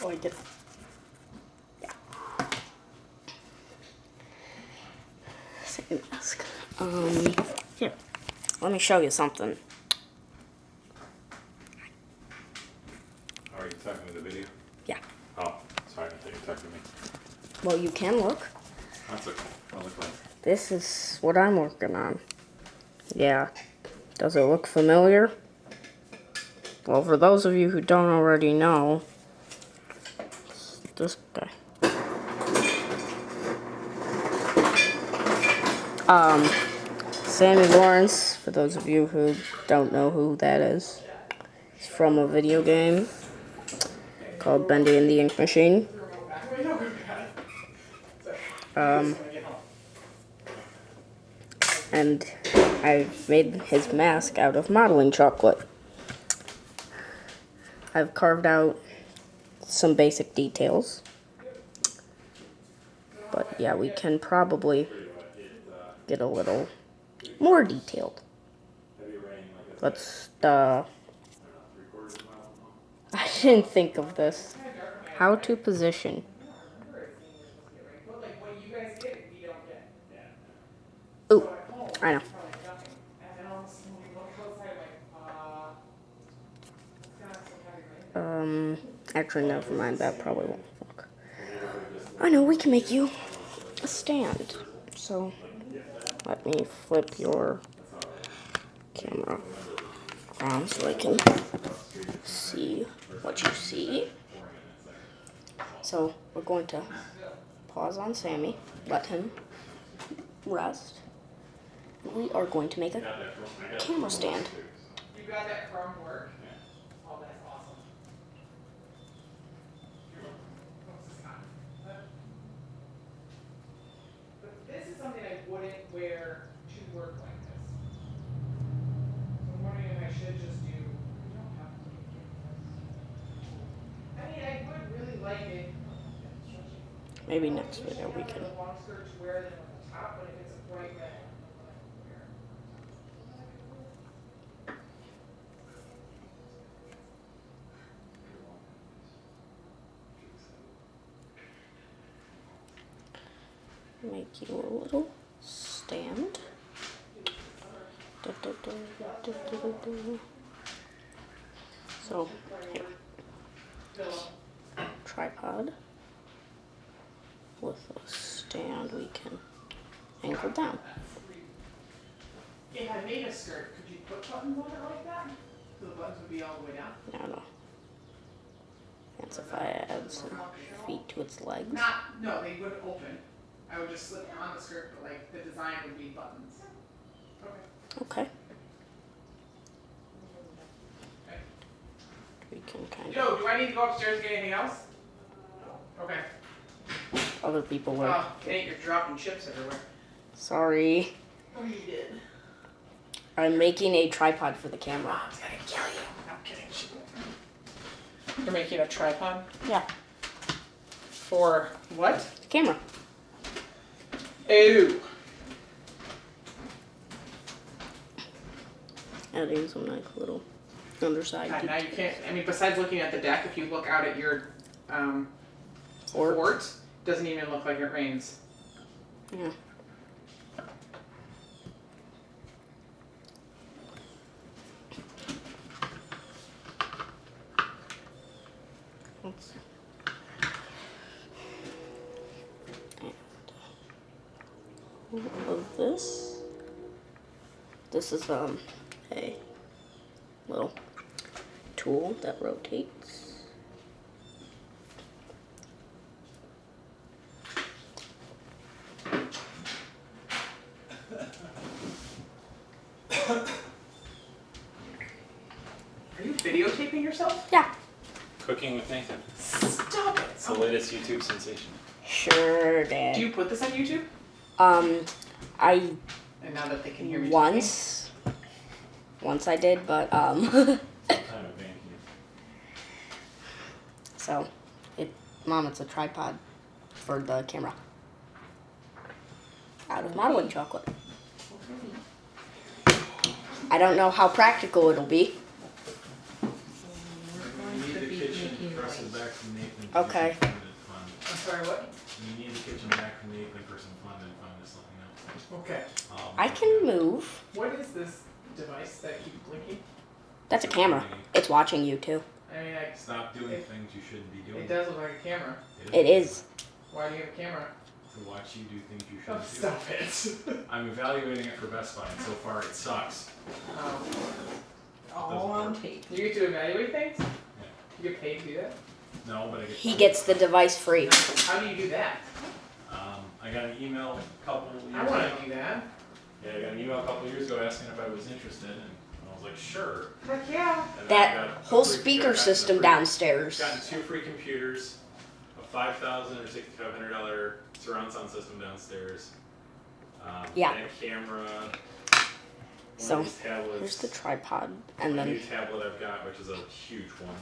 like it. Yeah. Same mask. Here. Let me show you something. Are you talking to the video? Yeah. Oh, sorry, I thought you were talking to me. Well, you can look. That's okay. I'll look later. This is what I'm working on. Yeah. Does it look familiar? Well, for those of you who don't already know, it's this guy. Sammy Lawrence, for those of you who don't know who that is, it's from a video game called Bendy and the Ink Machine. And I made his mask out of modeling chocolate. I've carved out some basic details. But yeah, we can probably get a little more detailed. Let's, I didn't think of this. How to position. Ooh, I know. Actually, never mind. That probably won't work. I know, we can make you a stand. So, let me flip your camera around so I can see what you see. So, we're going to pause on Sammy, let him rest. We are going to make a camera stand. You got that from work? Oh, that's awesome. But this is something I wouldn't wear to work like this. So I'm wondering if I should just do. You don't have to do it. I mean, I would really like it. Maybe next video we can. The long skirt to wear than with the top, but if it's a bright red, I don't know what I would wear. Make you a little stand. So, here. Tripod. With a stand we can angle down. If I made a skirt, could you put buttons on it like that? So the buttons would be all the way down? No. That's if I add some feet to its legs. No, they wouldn't open. I would just slip on the skirt, but like the design would be buttons. Okay. We can kind of. Joe, do I need to go upstairs and get anything else? Okay. Other people will. Oh, Nate, you're dropping chips everywhere. Sorry. Oh, you did. I'm making a tripod for the camera. Mom's gonna kill you. I'm kidding. You're making a tripod? Yeah. For what? The camera. Ew. Adding some like little underside. God, now you can't. I mean, besides looking at the deck, if you look out at your fort, doesn't even look like it rains. Yeah. And of this. This is a little tool that rotates. Are you videotaping yourself? Yeah. Cooking with Nathan. Stop it. It's the latest YouTube sensation. Sure, Dad. Do you put this on YouTube? And now that they can hear me once I did, but so Mom, it's a tripod for the camera. Out of modeling chocolate. I don't know how practical it'll be. Okay. Fund and fund. I'm sorry, what? When you need the kitchen back from the 8th person fund and fund, just let me know. Okay. I can move. What is this device that keeps blinking? That's a camera. It's watching you too. I mean, Stop doing things you shouldn't be doing. it does look like a camera. It is. Why do you have a camera? To watch you do things you Oh, shouldn't do. stop it. I'm evaluating it for Best Buy, and so far it sucks. All on tape. You get to evaluate things? You get paid to do that? No, but I get. He gets the device free. How do you do that? I got an email a couple years I ago. want to do that. Yeah, I got an email a couple years ago asking if I was interested, and I was like, sure. Heck yeah. And then I That got a whole free- speaker gotten a system free- downstairs. Gotten 2 free computers, a $5,000 or $6,500 surround sound system downstairs. Yeah. And a camera. So, One of these tablets. Here's the tripod, and A then new tablet I've got, which is a huge one.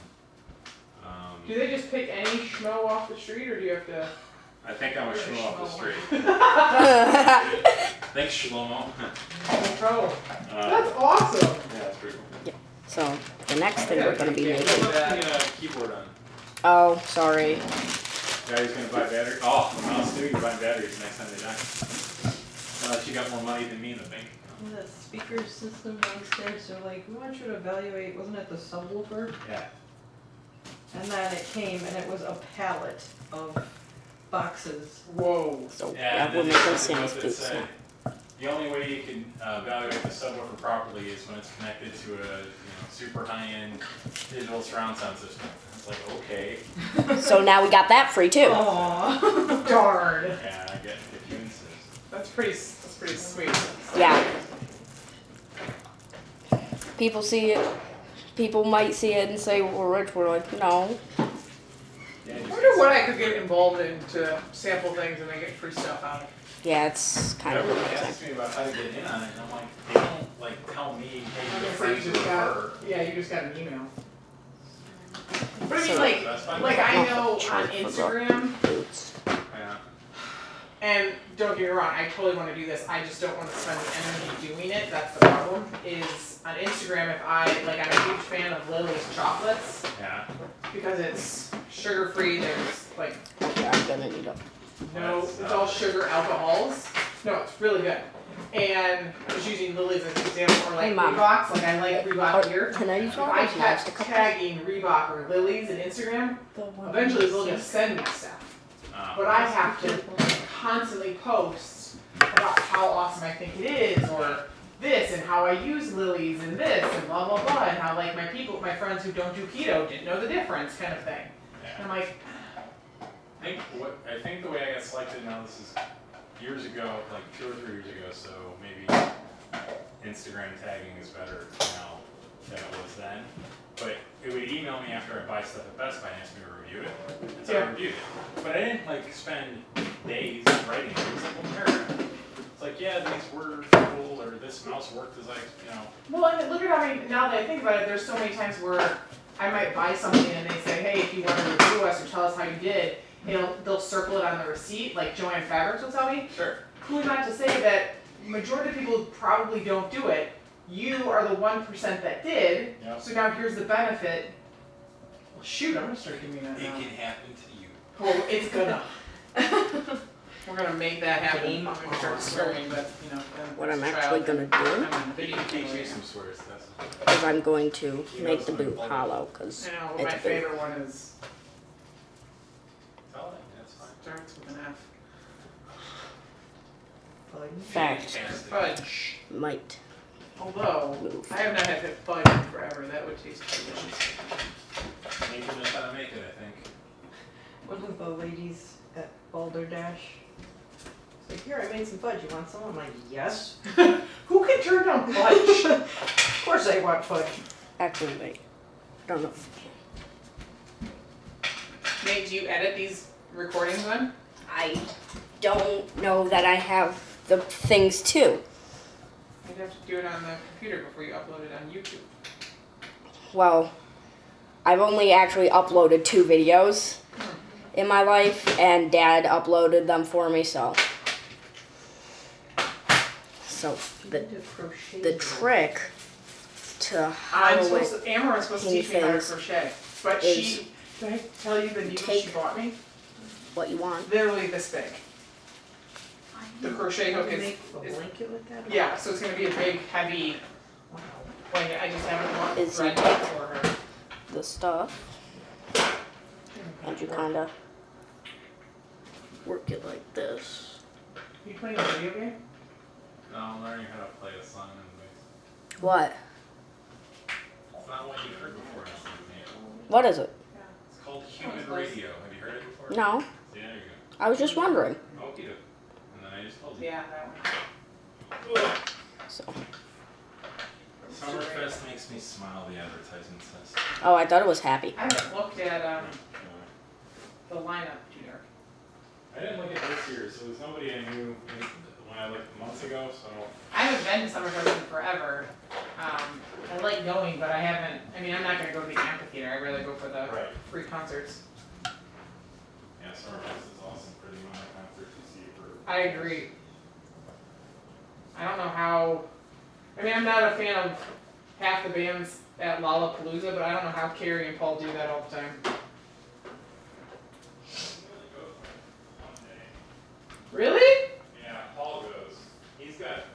Do they just pick any schmo off the street, or do you have to? I think I'm a You're a schmo off the schmo. street. Thanks, Shlomo. Pro. Uh, That's awesome. yeah, that's pretty cool. so the next thing we're gonna be Yeah. making. Put the keyboard on. Oh, sorry. Guy who's gonna buy batteries. Oh, the mouse too. You're buying batteries next time they die. Unless you got more money than me in the bank. The speaker system downstairs, they're like, we want you to evaluate, wasn't it the subwoofer? Yeah. And then it came and it was a pallet of boxes. Whoa. So Yeah, yeah, we're and then making there's a Sammy's note that boots said, now. the only way you can evaluate the subwoofer properly is when it's connected to a super high-end digital surround sound system. It's like, okay. So now we got that free too. Aww. Darn. Yeah, I get if you insist. That's pretty sweet. Yeah. People see it. People might see it and say we're rich. We're like, no. Yeah, I just wonder what I could get involved in to sample things and then get free stuff out of it. Yeah, it's kind of Everyone amazing. asks me about how to get in on it, and I'm like, they don't like tell me, hey, you're So free you to just got, refer. yeah, you just got an email. But I mean, So- like That's fine. I Not know the on trunk for the Instagram, boots. Yeah. and don't get me wrong, I totally want to do this. I just don't want to spend the energy doing it. That's the problem. Is on Instagram, if I'm a huge fan of Lily's chocolates Yeah. because it's sugar free. There's like Yeah, I'm gonna need a. no, That's, it's all sugar alcohols. No, it's really good. And I was using Lily's as an example, or like Hey, Mom. Reeboks. Like I like Reebok Oh, here. can I use If all I those? kept tagging Reebok or Lily's in Instagram, eventually they'll just send me stuff. But I have to constantly post about how awesome I think it is, or this, and how I use Lily's and this, and blah blah blah, and how like my friends who don't do keto didn't know the difference, kind of thing. And Yeah. I'm like, I think the way I got selected now, this is years ago, like 2 or 3 years ago, so maybe Instagram tagging is better now than it was then. But it would email me after I buy stuff at Best Buy and ask me to review it. And so I Yeah. reviewed it. But I didn't like spend days writing it. It was like one paragraph. It's like, yeah, these were cool, or this mouse worked as well, and look at how many, now that I think about it, there's so many times where I might buy something and they say, hey, if you want to review us or tell us how you did, they'll circle it on the receipt, like Joanne Fabrics will tell me. Sure. Who not to say that majority of people probably don't do it. You are the 1% that did. Yep. So now here's the benefit. Well, shoot, I'm gonna start giving that It now. can happen to you. Well, it's gonna. We're gonna make that happen. Game I'm gonna start on. swearing, but then What I'm let's try actually out gonna do I'm on They video. can teach you some swears. That's is I'm going to make the boot hollow because I know, but it's my a boot. favorite one is all right. That's fine. starts with an F. Fact Fantastic. Fudge. might Although move. I have not had fudge in forever. That would taste delicious. Nathan knows how to make it, I think. Wasn't the ladies at Balderdash? It's like, here, I made some fudge. You want some? I'm like, yes. Who can turn down fudge? Of course I want fudge. Actually, wait. I don't know. Nate, do you edit these recordings then? I don't know that I have the things too. You'd have to do it on the computer before you upload it on YouTube. Well, I've only actually uploaded 2 videos in my life, and Dad uploaded them for me, so the trick to how Amber was supposed to teach me how to things crochet, but is Did I tell you the needles she bought me? What you want? Literally this big. The crochet hook You is, make a is blanket with that? yeah, so it's gonna be a big, heavy Wow. blanket. I just haven't bought Is thread it- yet for her. The stuff. And you kind of work it like this. You playing a video game? No, I'm learning how to play a song anyways. What? It's not what you've heard before, it's What is it? It's called Human Radio. Have you heard it before? No. Yeah, there you I was just wondering. go. Okie doke. And then I just told you. Yeah, that one. So. Summerfest makes me smile, the advertisement says. Oh, I thought it was happy. I haven't looked at the lineup, Junior. I didn't look at this year, so there's nobody I knew when I looked months ago, so. I haven't been to Summerfest in forever. I like going, but I haven't. I mean, I'm not gonna go to the amphitheater. I'd rather go for the Right. free concerts. Yeah, Summerfest is awesome for the amount of concerts you see for. I agree. I don't know how. I mean, I'm not a fan of half the bands at Lollapalooza, but I don't know how Carrie and Paul do that all the time. Really? Yeah, Paul goes. He's got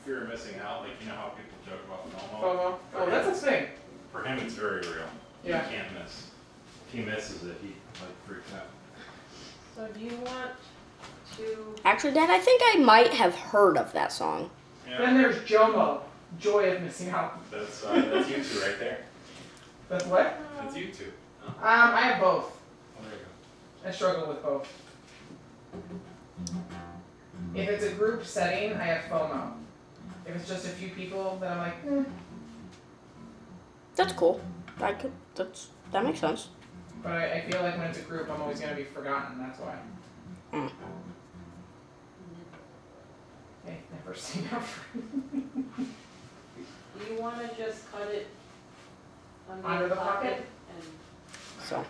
fear of missing out, like you know how people joke about FOMO? FOMO. Oh, that's a thing. For him, it's very real. Yeah. He can't miss. If he misses it, he like freaks out. So do you want to, Actually, Dad, I think I might have heard of that song. Then there's JOMO, Joy of Missing Out. That's you two right there. That's what? That's you two. Oh, I have both. there you go. I struggle with both. If it's a group setting, I have FOMO. If it's just a few people, then I'm like, That's cool. That makes sense. But I feel like when it's a group, I'm always gonna be forgotten. That's why. Mm. Hey, never seen that. do you want to just cut it Under the pocket? and So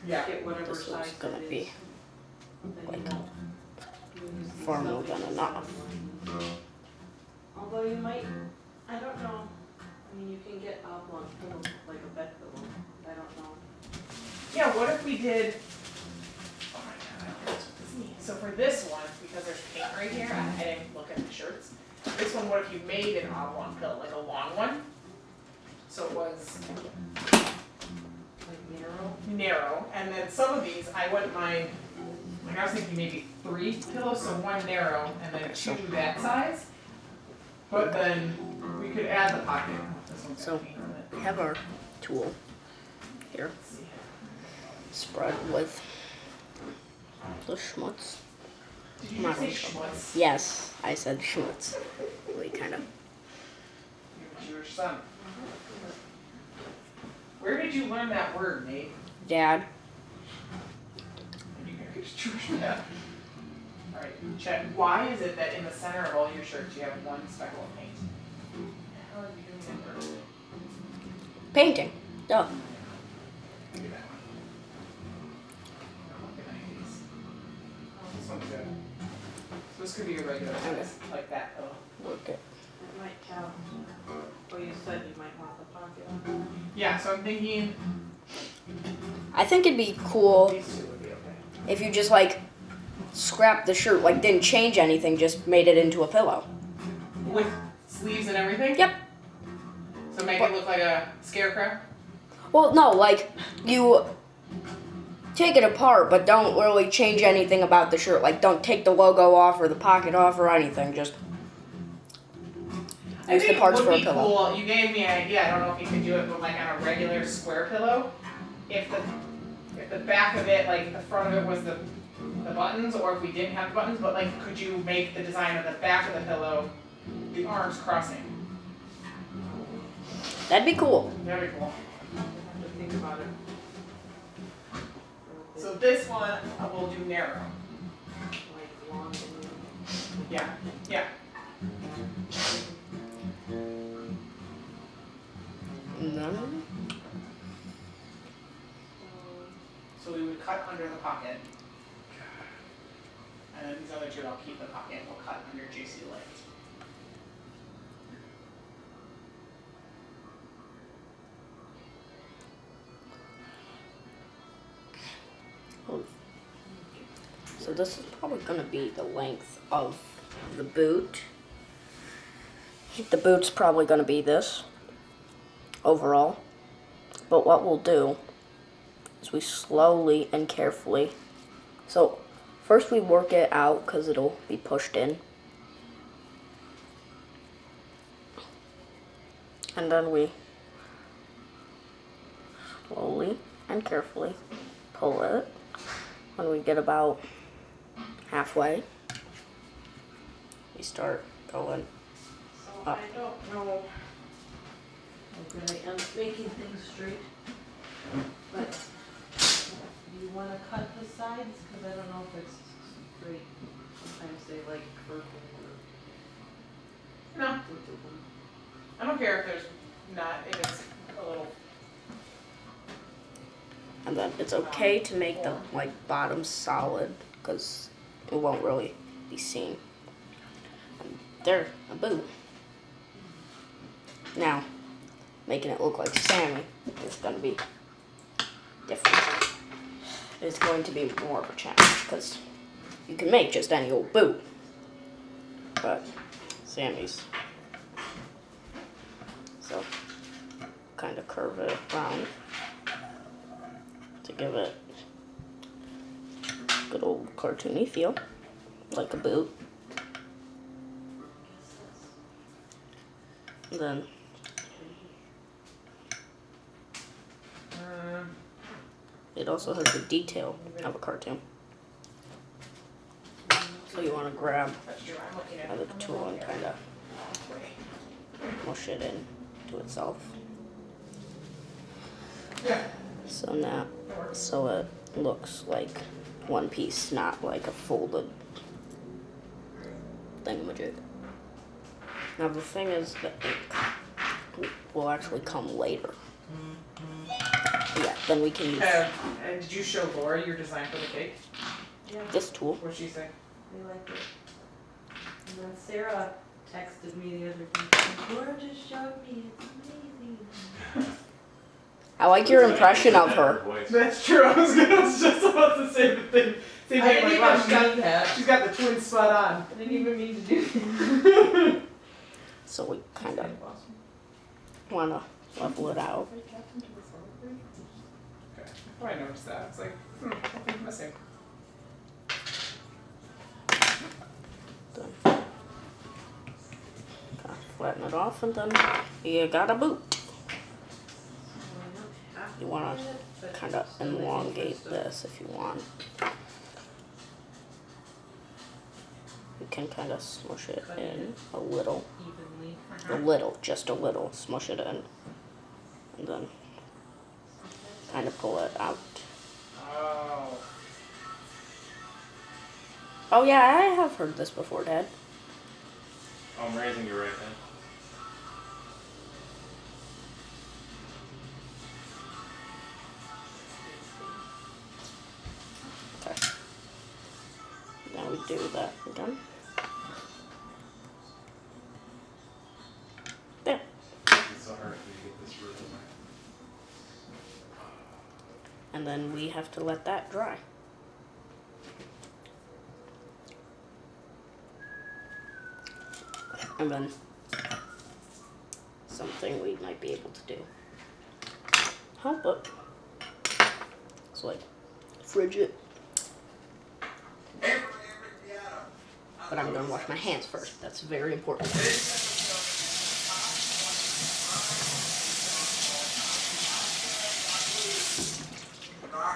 Yeah. get whatever this size is gonna it is? be Then you like won't lose the far more stuff than in enough. the Although you might, I don't know. I mean, you can get oblong pillows like a bed pillow. I don't know. Yeah. What if we did? Oh my god, I forgot what this means. So for this one, because there's paint right here, I didn't look at the shirts. This one, what if you made an oblong pill, like a long one? So it was Like narrow. narrow, and then some of these I wouldn't mind. Like I was thinking maybe 3 pillows, so 1 narrow and then 2 that size. But then we could add the pocket. This one's So- got paint on it. we have our tool here, Let's see. spread with the schmutz. Did you just say schmutz? Yes, I said schmutz. We kind of. You're a Jewish son. Where did you learn that word, Nate? Dad. You Jewish man. Alright, check. Why is it that in the center of all your shirts you have 1 speckle of paint? How are you doing that word? Painting. Duh. Look at that one. Look at these. Oh, this one's good. So this could be a regular size, like that though. Work it. It might count. Oh, you said you might want the pocket on Yeah, so I'm thinking I think it'd be cool these 2 would be okay. if you just like scrapped the shirt, like didn't change anything, just made it into a pillow. With sleeves and everything? Yep. So make it look like a scarecrow? Well, no, like you take it apart, but don't really change anything about the shirt. Like don't take the logo off or the pocket off or anything. Just use the parts for a pillow. Cool. You gave me an idea. I don't know if you could do it, but like on a regular square pillow, if the back of it, like the front of it was the buttons, or if we didn't have the buttons, but like could you make the design of the back of the pillow, the arms crossing? That'd be cool. That'd be cool. I have to think about it. So this one we'll do narrow. Like long and Yeah. Yeah. No. So we would cut under the pocket. And then these other 2 I'll keep the pocket. We'll cut under JC legs. this is probably going to be the length of the boot. I think the boot's probably going to be this overall. But what we'll do is we slowly and carefully, so first we work it out because it'll be pushed in. And then we slowly and carefully pull it. When we get about halfway, we start going So up. I don't know how good I am making things straight, but do you want to cut the sides? Because I don't know if it's straight. Sometimes they like curve or No, I don't care if there's not, if it's a little. And then it's okay to make the bottom solid because it won't really be seen. And there, a boot. Now, making it look like Sammy is going to be different. It's going to be more of a challenge because you can make just any old boot, but Sammy's. So, kind of curve it around to give it a good old cartoony feel, like a boot. And then it also has the detail of a cartoon. So you want to grab another tool and kind of mush it in to itself. Yeah. So now, so it looks like one piece, not like a folded thingamajig. Now the thing is, the ink will actually come later. Yeah, then we can use And did you show Laura your design for the cake? Yeah, this tool. What'd she say? they liked it. And then Sarah texted me the other day, Laura just showed me, it's amazing. I like your impression of her. Voice. That's true. I was just about to say the thing. Same I thing. didn't Like, even wow, mean that. she's got the twin spot on. I didn't even mean to do that. So we kind of want to level it out. Okay. Oh, I noticed that. It's like, something's missing. Then kind of flatten it off, and then you got a boot. You want to kind of elongate this if you want. You can kind of smush it in a little. Evenly. Just a little. Smush it in. And then kind of pull it out. Oh. Oh yeah, I have heard this before, Dad. Oh, I'm raising you right then. Okay. Now we do that again. There. It's so hard for you to get this really right. And then we have to let that dry. And then something we might be able to do. Help it. It's like fridge it. But I'm gonna wash my hands first. That's very important.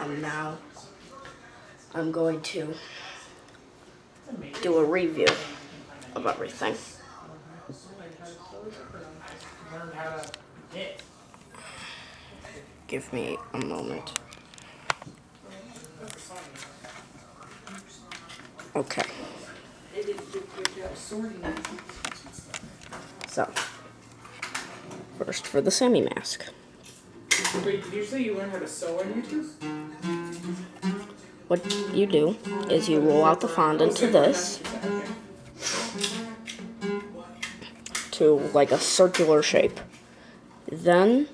And now I'm going to do a review of everything. Learned how to knit. Give me a moment. Okay. They did a good job sorting it. So, first for the Sammy mask. Wait, did you say you learned how to sew on YouTube? What you do is you roll out the fondant to this, to like a circular shape. Then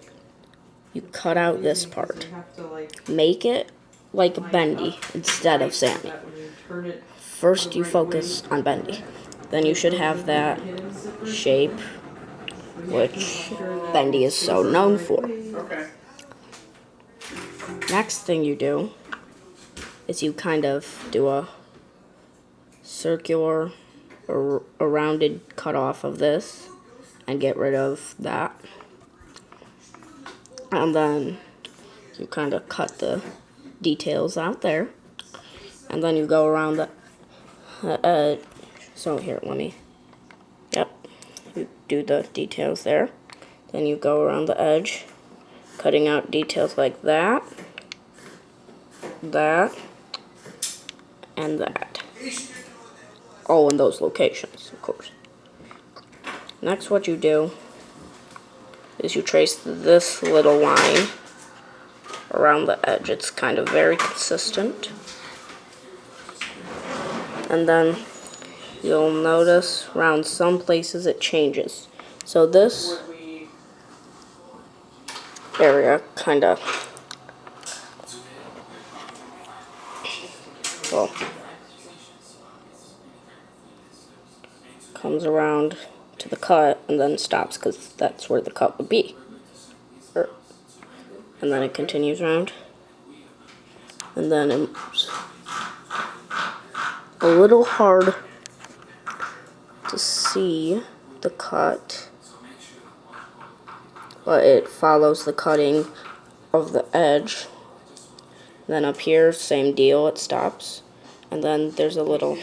you cut out this part. You have to like Make it like bendy instead of Sammy. That when you turn it First you focus on bendy. Then you should have that shape, which bendy is so known for. Okay. Next thing you do is you kind of do a circular or a rounded cut off of this and get rid of that. And then you kind of cut the details out there. And then you go around the edge. So here, yep, you do the details there. Then you go around the edge, cutting out details like that, and that. All in those locations, of course. Next, what you do is you trace this little line around the edge. It's kind of very consistent. And then you'll notice around some places it changes. So this area kind of, well, comes around to the cut and then stops because that's where the cut would be. And then it continues around. And then it's a little hard to see the cut, but it follows the cutting of the edge. Then up here, same deal, it stops. And then there's a little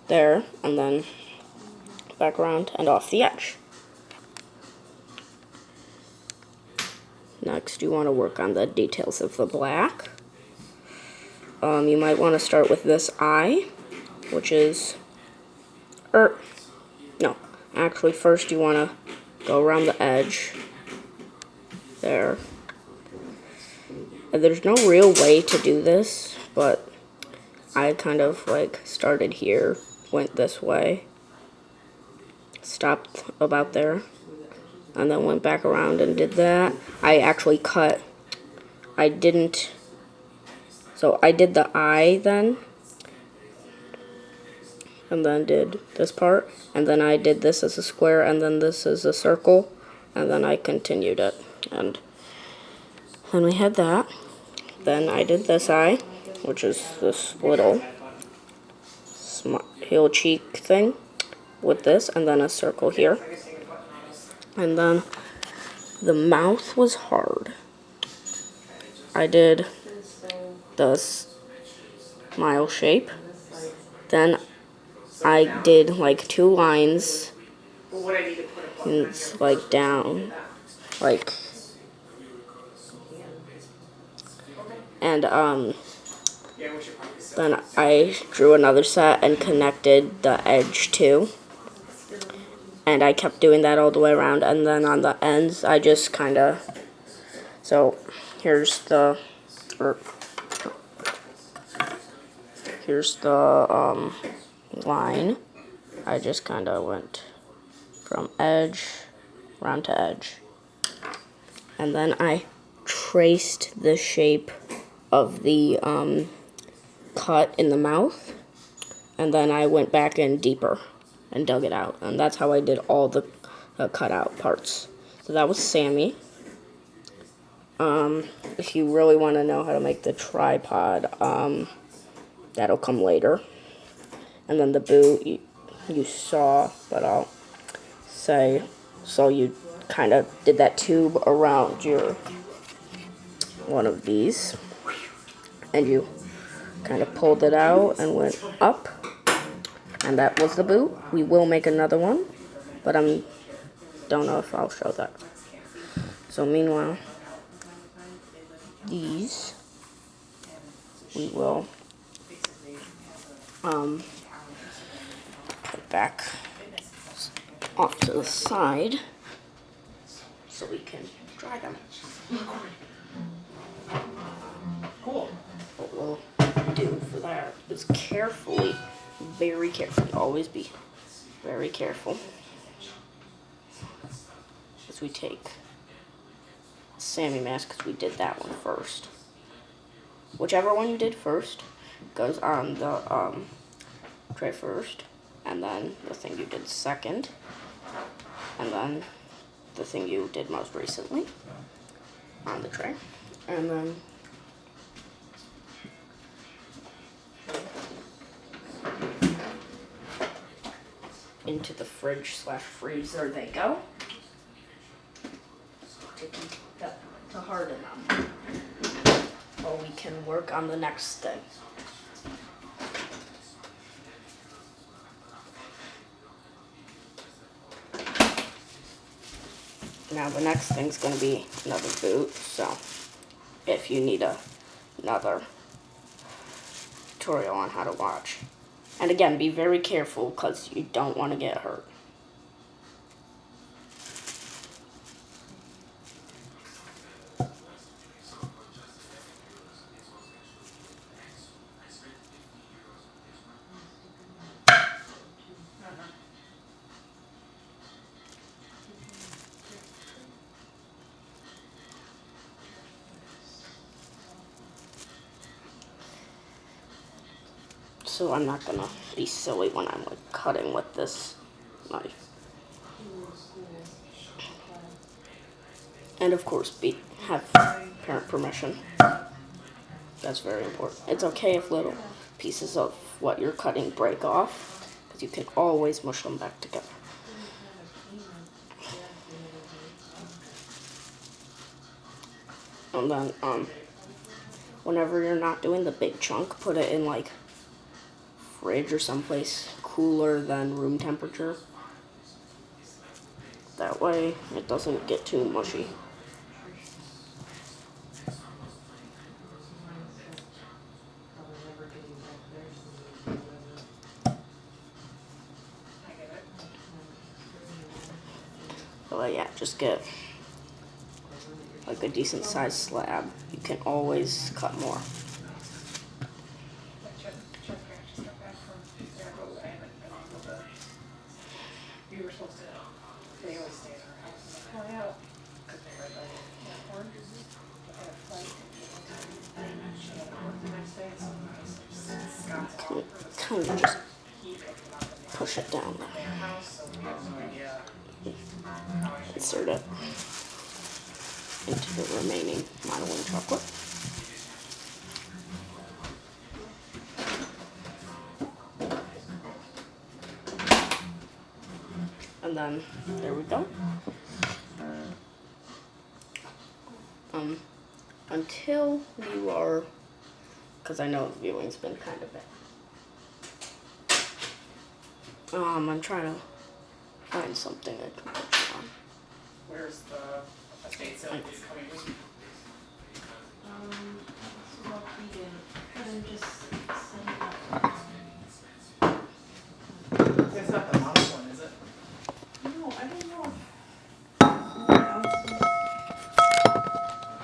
there, and then back around and off the edge. Next, you want to work on the details of the black. You might want to start with this eye, which is, no, actually first you want to go around the edge, there. And there's no real way to do this, but I kind of like started here, went this way, stopped about there, and then went back around and did that. I actually cut, I did the eye then, and then did this part, and then I did this as a square, and then this as a circle, and then I continued it, and then we had that. Then I did this eye, which is this little heel cheek thing with this, and then a circle here. And then the mouth was hard. I did the smile shape. Then I did like 2 lines, and it's like down, like, and then I drew another set and connected the edge too. And I kept doing that all the way around, and then on the ends I just kind of, so here's the line. I just kind of went from edge round to edge, and then I traced the shape of the cut in the mouth, and then I went back in deeper and dug it out, and that's how I did all the cut out parts. So that was Sammy. If you really want to know how to make the tripod, that'll come later. And then the boot you saw, but I'll say, so you kind of did that tube around your one of these, and you kind of pulled it out and went up. And that was the boot. We will make another one, but I don't know if I'll show that. So meanwhile, these we will put back off to the side so we can dry them. Cool. What we'll do for that is carefully, very carefully, always be very careful as we take Sammy mask, because we did that one first. whichever one you did first goes on the tray first, and then the thing you did second, and then the thing you did most recently on the tray, and then into the fridge/freezer they go to harden them. Or we can work on the next thing. Now the next thing's going to be another boot, so if you need another tutorial on how to watch. And again, be very careful because you don't want to get hurt. So I'm not gonna be silly when I'm like cutting with this knife. And of course, have parent permission. That's very important. It's okay if little pieces of what you're cutting break off, because you can always mush them back together. And then, whenever you're not doing the big chunk, put it in like fridge or someplace cooler than room temperature. That way it doesn't get too mushy. But yeah, just get like a decent sized slab. You can always cut more. You were supposed to, they always stay at our house and they fly out, because they were like, airport, they had a flight, and she had to work the next day, so Scott's off. Kind of just push it down there. Their house, so we have no idea. Insert it into the remaining modeling chocolate. And then there we go. Until you are, because I know the viewing's been kind of bad. I'm trying to find something I can put you on. Where's the estate sale this coming week? This is what we did, but I'm just setting up. It's not the model one, is it? No, I don't know if someone else is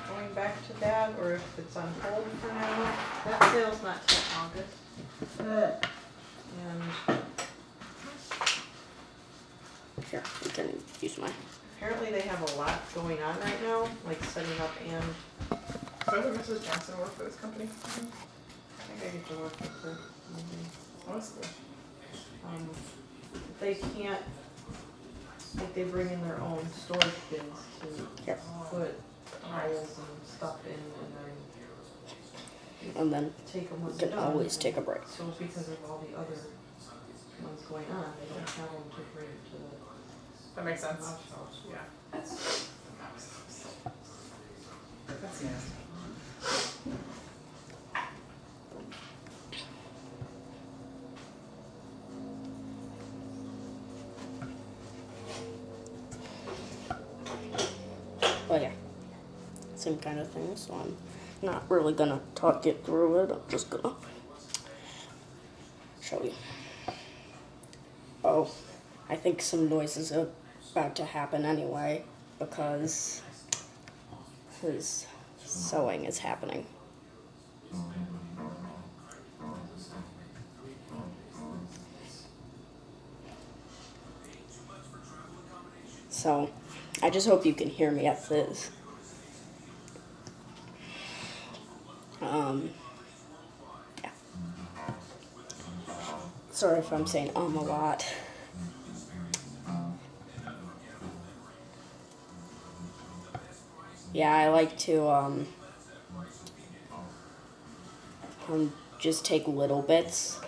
going back to that, or if it's on hold for now. That sale's not till August. And Here, you can use mine. apparently they have a lot going on right now, like setting up and, Doesn't Mrs. Johnson work for this company? I think I get to work with her. Maybe. Oh, that's cool. They can't, like they bring in their own storage bins to Yep. put towels and stuff in And then take them you once can they're done. always take a break. So because of all the other ones going on, they don't have them to bring to the That makes sense. house house. Yeah. That's nasty. But yeah, same kind of thing. So I'm not really gonna talk it through it. I'm just gonna show you. Oh, I think some noises are about to happen anyway because his sewing is happening. So I just hope you can hear me as is. Yeah. Sorry if I'm saying a lot. Yeah, I like to just take little bits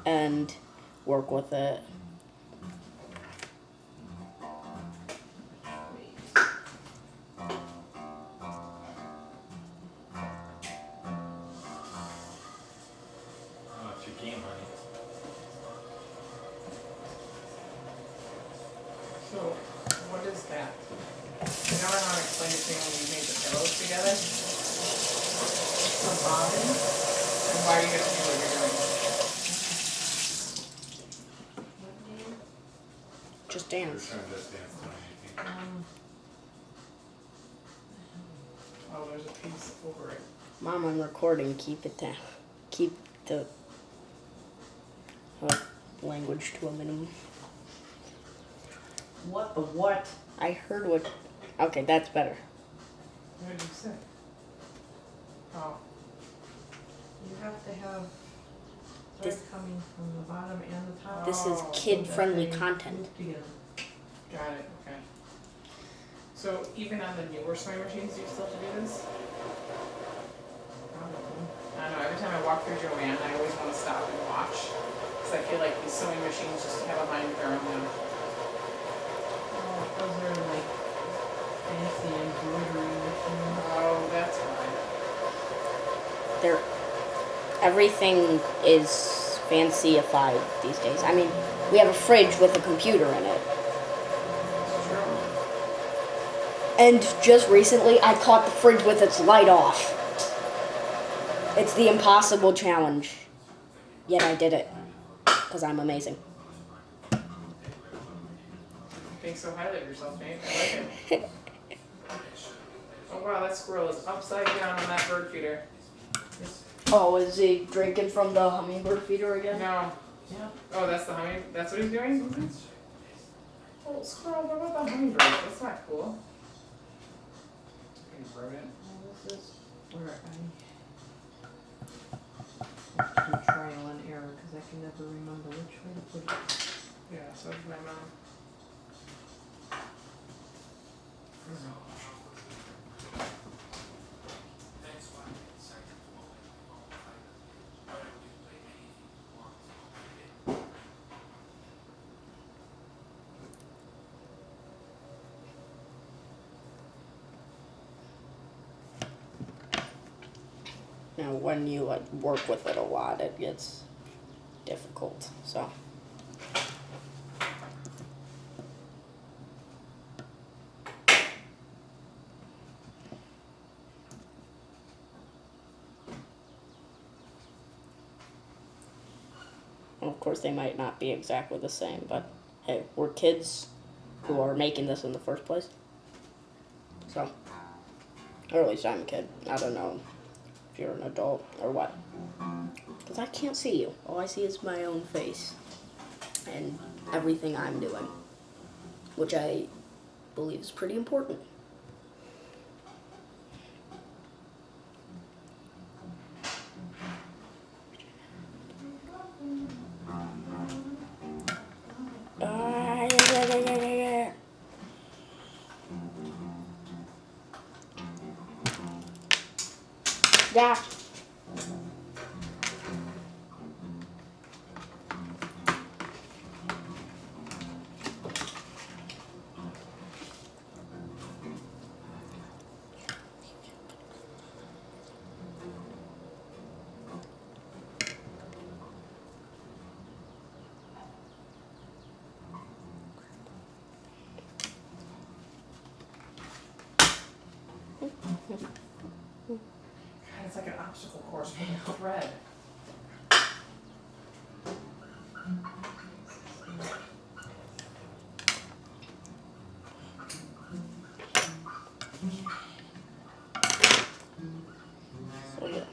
and work with it. Oh, it's your game, honey. So, what is that? You never know how to explain it to me when we made the pillows together. Some bobbin. And why do you get to do what you're doing? What name? Just We're dance. trying to just dance tonight, I think. Oh, there's a piece over it. Mom, I'm recording. Keep it down. Keep the language to a minimum. What the what? I heard what. Okay, that's better. What did you say? Oh, You have to have This- thread coming from the bottom and the top. This is Oh, kid-friendly so that they content. move together. got it, okay. So even on the newer sewing machines, do you still have to do this? Probably. I don't know, every time I walk through Joanne, I always wanna stop and watch. Cause I feel like these sewing machines just have a mind of their own now. Oh, those are like fancy embroidery machines. Oh, that's why. They're, everything is fancyified these days. I mean, we have a fridge with a computer in it. It's true. And just recently, I caught the fridge with its light off. It's the impossible challenge. Yet I did it. Because I'm amazing. Think so highly of yourself, Nate. I like it. Oh wow, that squirrel is upside down on that bird feeder. Oh, is he drinking from the hummingbird feeder again? No. Yeah. Oh, that's the humming. That's what he's doing. Oh, squirrel, what about the hummingbird? That's not cool. Fucking rodent. Well, this is where I have to do trial and error because I can never remember which way to put it. Yeah, so does my mom. Now, when you work with it a lot, it gets difficult. So. And of course, they might not be exactly the same, but hey, we're kids who are making this in the first place. So, or at least I'm a kid. I don't know if you're an adult or what. Because I can't see you. All I see is my own face and everything I'm doing, which I believe is pretty important. Yeah. God, it's like an obstacle course for the thread. So yeah.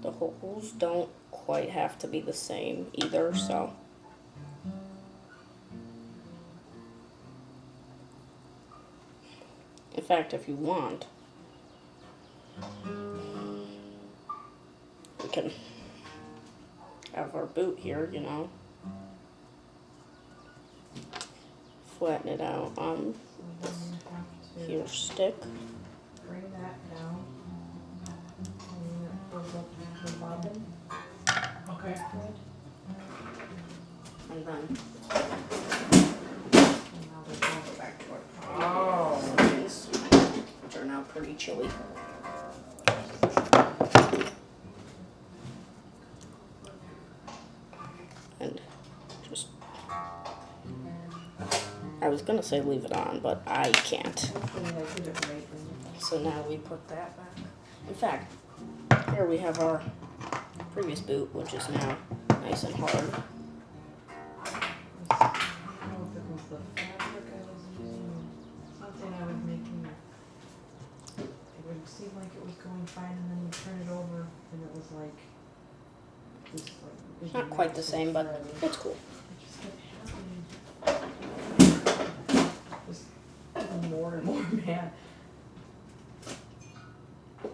The holes don't quite have to be the same either, so. In fact, if you want, We can have our boot here, you know. Flatten it out on So then you have to your stick. bring that down. And then it pulls up the bobbin Okay. thread. And then And now they're going back to it. Oh. these turn out pretty chilly. And just, I was gonna say leave it on, but I can't. Hopefully I did it right then. So now we put that back. In fact, here we have our previous boot, which is now nice and hard. I don't know if it was the fabric I was using or something I was making. It would seem like it was going fine and then you turn it over and it was like this like It's big not quite the massive same, but thread. it's cool. It just kept happening. Just getting more and more mad. I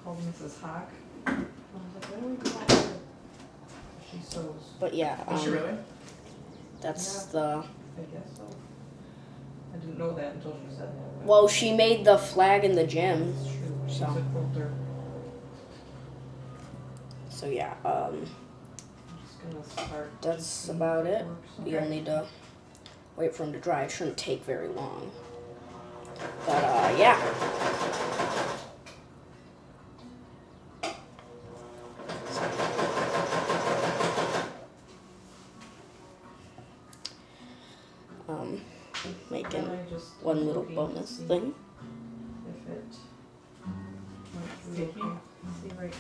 called Mrs. Hawk. I was like, why don't we call her? She sews. But yeah, Is she really? that's Yeah. the, I guess so. I didn't know that until she said that. well, she made the flag in the gym. It's true. She's So. a quilter. So yeah, I'm just gonna start. that's just about seeing if it. works. You'll Okay. need to wait for them to dry. It shouldn't take very long. But yeah. Making Then I just one little looking to bonus see thing. If it went through Sticky? okay. See right.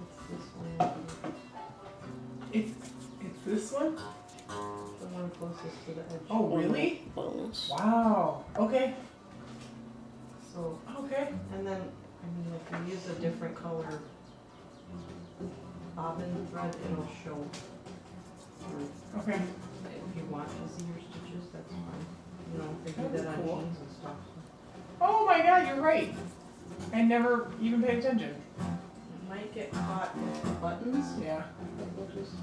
It's this one. It's this one? The one closest to the edge. Oh, One really? little bonus. Wow. Okay. So, Okay. and then, I mean, if you use a different color bobbin thread, it'll show. Or Okay. if you want easier stitches, that's fine. You know, they do That's that on cool. jeans and stuff. Oh my God, you're right. I never even paid attention. It might get caught with the buttons. Yeah. We'll just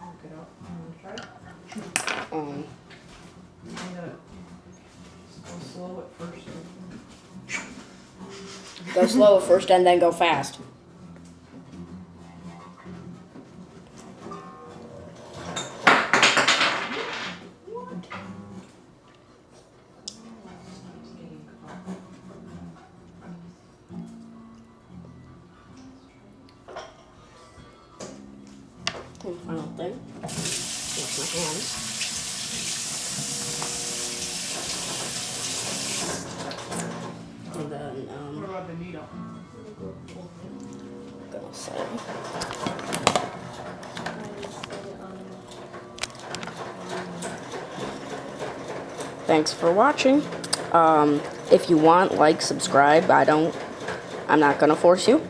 work it out. You wanna try? Um, I'm gonna just go slow at first. go slow at first and then go fast. It's getting caught. And final thing. Wash my hands. And then What about the needle? I'm gonna say thanks for watching. If you want, like, subscribe. I'm not gonna force you.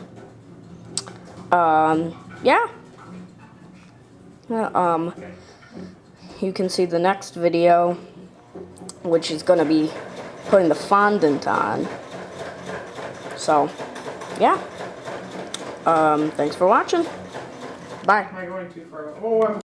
Yeah. You can see the next video, which is gonna be putting the fondant on. So, yeah. Thanks for watching. Bye. Am I going too far? Oh, I'm